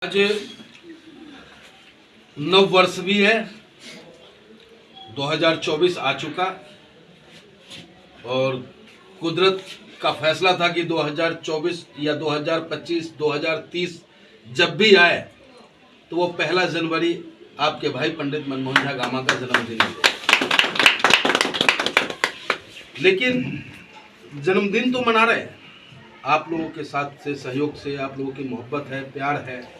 आज नव वर्ष भी है, 2024 आ चुका और कुदरत का फैसला था कि 2024 या 2025, 2030 जब भी आए तो वो 1 जनवरी आपके भाई पंडित मनमोहन झा गामा का जन्मदिन है। लेकिन जन्मदिन तो मना रहे हैं, आप लोगों के साथ से, सहयोग से, आप लोगों की मोहब्बत है, प्यार है।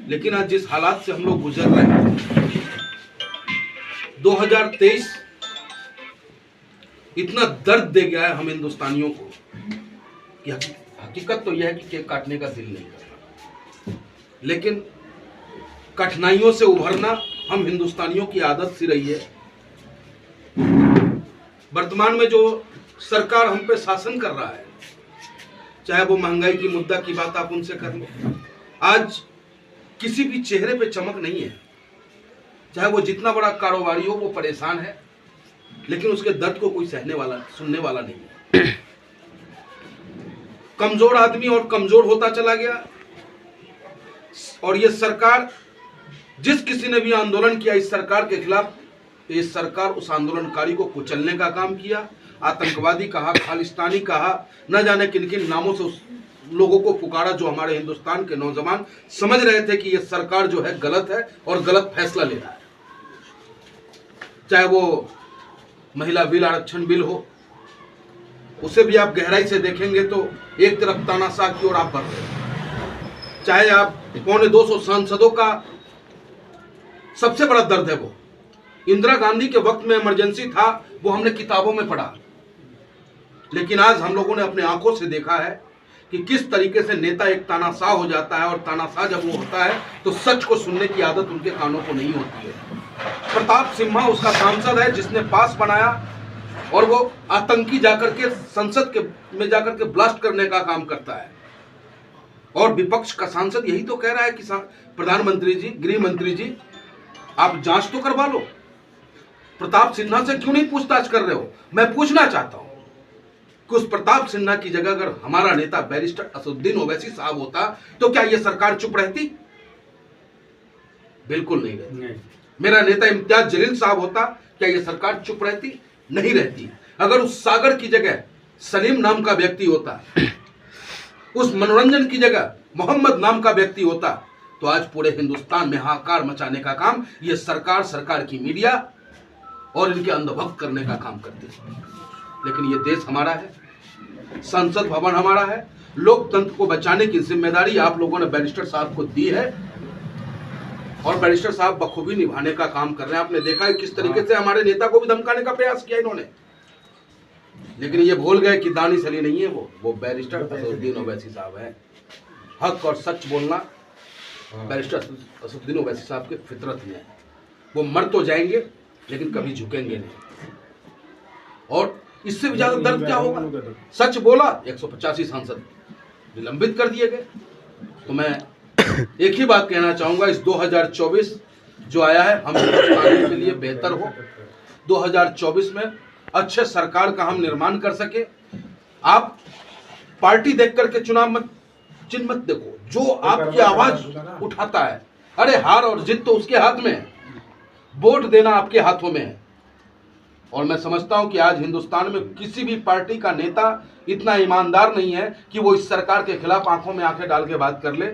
लेकिन आज जिस हालात से हम लोग गुजर रहे हैं, 2023 इतना दर्द दे गया है हम हिंदुस्तानियों को कि हकीकत तो यह है कि केक काटने का दिल नहीं करता। लेकिन कठिनाइयों से उभरना हम हिंदुस्तानियों की आदत सी रही है। वर्तमान में जो सरकार हम पे शासन कर रहा है, चाहे वो महंगाई की मुद्दा की बात आप उनसे कर लो, आज किसी भी चेहरे पे चमक नहीं है। चाहे वो जितना बड़ा कारोबारी हो, वो परेशान है, लेकिन उसके दर्द को कोई सहने वाला, सुनने वाला नहीं है। कमजोर आदमी और कमजोर होता चला गया। और ये सरकार, जिस किसी ने भी आंदोलन किया इस सरकार के खिलाफ, ये सरकार उस आंदोलनकारी को कुचलने का काम किया। आतंकवादी कहा, खालिस्तानी कहा, न जाने किन किन नामों से उस लोगों को पुकारा जो हमारे हिंदुस्तान के नौजवान समझ रहे थे कि ये सरकार जो है गलत है और गलत फैसला ले रहा है। चाहे वो महिला बिल, आरक्षण बिल हो, उसे भी आप गहराई से देखेंगे तो एक तरफ तानाशाह की ओर आप बढ़ रहे हैं। चाहे आप 250 सांसदों का सबसे बड़ा दर्द है वो, इंदिरा गांधी के वक्त में इमरजेंसी था, वो हमने किताबों में पढ़ा। लेकिन आज हम लोगों ने अपने आंखों से देखा है कि किस तरीके से नेता एक तानाशाह हो जाता है, और तानाशाह जब वो होता है तो सच को सुनने की आदत उनके कानों को नहीं होती है। प्रताप सिम्हा उसका सांसद है जिसने पास बनाया, और वो आतंकी जाकर के संसद में जाकर के ब्लास्ट करने का काम करता है। और विपक्ष का सांसद यही तो कह रहा है कि प्रधानमंत्री जी, गृह मंत्री जी, आप जांच तो करवा लो, प्रताप सिन्हा से क्यों नहीं पूछताछ कर रहे हो? मैं पूछना चाहता हूं कि उस प्रताप सिन्हा की जगह अगर हमारा नेता बैरिस्टर असदुद्दीन ओवैसी साहब होता तो क्या यह सरकार चुप रहती? बिल्कुल नहीं रहती। मेरा नेता इम्तियाज जलील साहब होता, क्या यह सरकार चुप रहती? नहीं रहती। अगर उस सागर की जगह सलीम नाम का व्यक्ति होता, उस मनोरंजन की जगह मोहम्मद नाम का व्यक्ति होता, तो आज पूरे हिंदुस्तान में हाहाकार मचाने का काम यह सरकार की मीडिया और इनके अंधभक्त करने का काम करती है। लेकिन ये देश हमारा है, संसद भवन हमारा है, लोकतंत्र को बचाने की जिम्मेदारी आप लोगों ने बैरिस्टर साहब को दी है, और बैरिस्टर साहब बखूबी निभाने का काम कर रहे हैं। आपने देखा है किस तरीके से हमारे नेता को भी धमकाने का प्रयास किया इन्होंने। लेकिन ये भूल गए कि दानिश अली नहीं है वो बैरिस्टर असदुद्दीन ओवैसी साहब है। हक और सच बोलना बैरिस्टर असदुद्दीन ओवैसी साहब के फितरत में है। वो मर तो जाएंगे लेकिन कभी झुकेंगे नहीं। और इससे भी ज्यादा दर्द क्या होगा? सच बोला, 185 सांसद निलंबित कर दिए गए। तो मैं एक ही बात कहना चाहूंगा, इस 2024 जो आया है, हम हिंदुस्तान के लिए बेहतर हो, 2024 में अच्छे सरकार का हम निर्माण कर सके। आप पार्टी देख करके चुनाव मत, चिन्ह मत देखो, जो आपकी आवाज उठाता है। अरे हार और जीत तो उसके हाथ में है, वोट देना आपके हाथों में है। और मैं समझता हूं कि आज हिंदुस्तान में किसी भी पार्टी का नेता इतना ईमानदार नहीं है कि वो इस सरकार के खिलाफ आंखों में आंखें डाल के बात कर ले।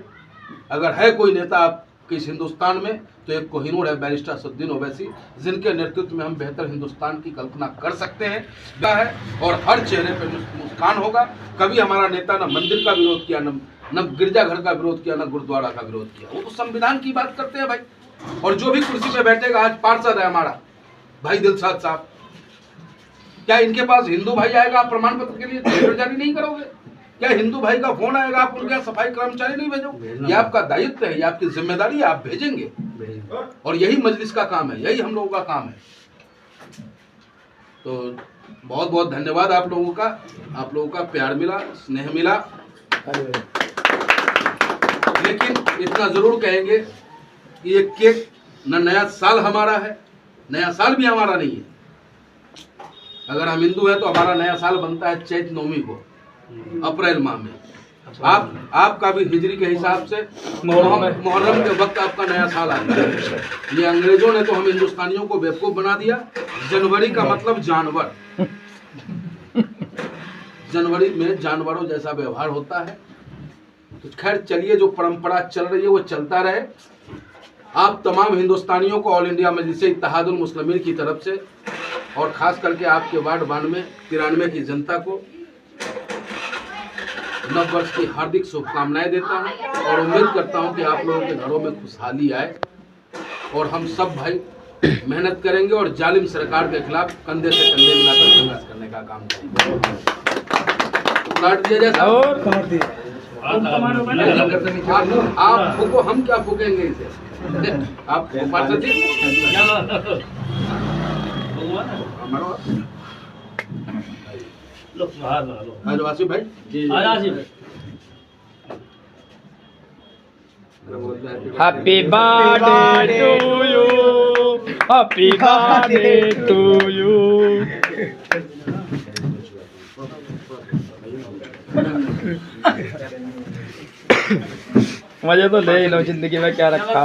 अगर है कोई नेता आपके इस हिंदुस्तान में, तो एक कोहिनूर है बैरिस्टर असदुद्दीन ओवैसी, जिनके नेतृत्व में हम बेहतर हिंदुस्तान की कल्पना कर सकते हैं और हर चेहरे पर मुस्कान होगा। कभी हमारा नेता न मंदिर का विरोध किया, न गिरजाघर का विरोध किया, न गुरुद्वारा का विरोध किया। वो तो संविधान की बात करते हैं भाई। और जो भी कुर्सी पे बैठेगा, आज पार्षद है हमारा भाई दिलशाद साहब, क्या इनके पास हिंदू भाई आएगा, आप प्रमाण पत्र के लिए लेटर जारी नहीं करोगे? क्या हिंदू भाई का फोन आएगा, आप उनके यहाँ सफाई कर्मचारी नहीं भेजोगे? ये आपका दायित्व है, ये आपकी जिम्मेदारी है, आप भेजेंगे। और यही मजलिस का काम है, यही हम लोगों का काम है। तो बहुत बहुत धन्यवाद आप लोगों का प्यार मिला, स्नेह मिला। लेकिन इतना जरूर कहेंगे कि ये केक न नया साल हमारा है, नया साल भी हमारा नहीं है। अगर हम हिंदू हैं तो हमारा नया साल बनता है चैत नवमी को, अप्रैल माह में। आपका भी हिजरी के हिसाब से मुहर्रम के वक्त आपका नया साल आता है। ये अंग्रेजों ने तो हम हिंदुस्तानियों को बेवकूफ बना दिया। जनवरी का मतलब जानवर, जनवरी में जानवरों जैसा व्यवहार होता है। तो खैर चलिए, जो परंपरा चल रही है वो चलता रहे। आप तमाम हिंदुस्तानियों को ऑल इंडिया मजलिस इत्तेहादुल मुस्लिमीन की तरफ से और खास करके आपके वार्ड 92-93 की जनता को नव वर्ष की हार्दिक शुभकामनाएं देता हूं और उम्मीद करता हूं कि आप लोगों के घरों में खुशहाली आए और हम सब भाई मेहनत करेंगे और जालिम सरकार के खिलाफ कंधे से कंधे मिलाकर संघर्ष करने का काम करेंगे। काट दिया जाए आप फूको, हम क्या फूकेंगे इसे। आप पार्षद जी आदिवासी भाई happy birthday to you, happy birthday to you. मजे तो ले ही लो, जिंदगी में क्या रखा।